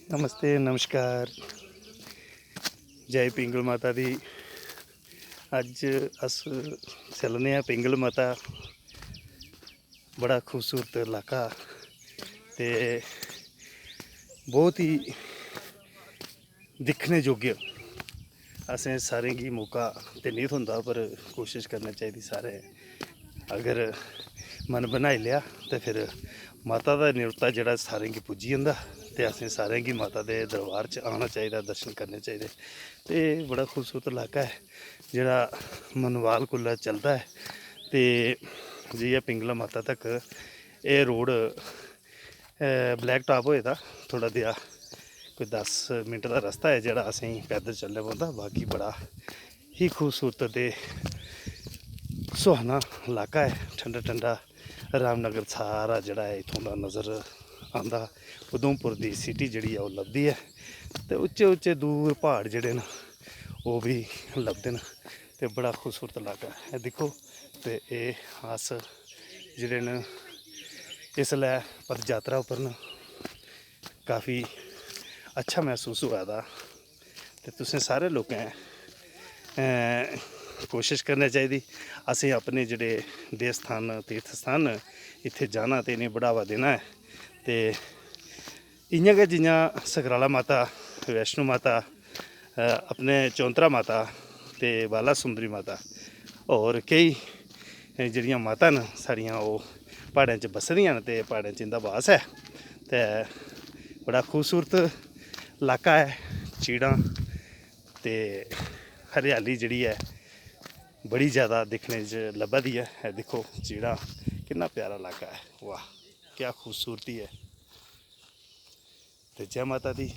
नमस्ते नमस्कार जय पिंगल माता दी। अज अस चलने पिंगल माता, बड़ा खूबसूरत इलाका ते बहुत ही दिखने योग्य। असें सारें गी मौका ते नहीं थ्होंदा, पर कोशिश करनी चाहिए सारें। अगर मन बनाई लिया तो फिर माता दा न्योता जेह्ड़ा सारें गी पुज्जी जंदा ते असें सारें गी माता दे दरबार च आना चाहिए, दर्शन करने चाहिए। ते बड़ा खूबसूरत इलाका है जेह्ड़ा मनवाल कोला चलदा है ते जाइयै पिंगला माता तक एह् रोड ब्लैक टॉप होए दा थोड़ा देआ, कोई 10 मिनट का रस्ता है जेह्ड़ा असेंगी पैदल चलना पौंदा। बाकी बड़ा ही खूबसूरत ते सुहाना इलाका है, ठंडा ठंडा। रामनगर सारा जड़ा है इत्थों दा नज़र आंदा, उधमपुर दी सिटी जिहड़ी है ओह् लभदी है ते उच्चे उच्चे दूर प्हाड़ जिहड़े न ओह् भी लभदे न ते बड़ा खूबसूरत इलाका है। दिक्खो ते एह् अस जिहड़े न इसलै पद यात्रा उप्पर न। काफ़ी अच्छा महसूस होआ दा ते तुसें सारे लोकें कोशिश करनी चाहिए। असें अपने जेह्ड़े देवस्थान तीर्थ स्थान न इत्थै जाना ते इनें बढ़ावा देना है। ते इ'यां गै जियां सकराला माता, वैष्णो माता, अपने चौंतरा माता ते बाला सुंदरी माता होर केई जेह्ड़ियां माता न साढ़ियां ओह् प्हाड़ें च बस्सी दियां न ते प्हाड़ें च इंदा वास है। ते बड़ा खूबसूरत इलाका है, चीड़ां ते हरियाली जिहड़ी है बड़ी ज़्यादा दिखने च लब्भा दी है। दिक्खो चीड़ां, किन्ना प्यारा इलाका है, वाह क्या खूबसूरती है। ते जय माता दी।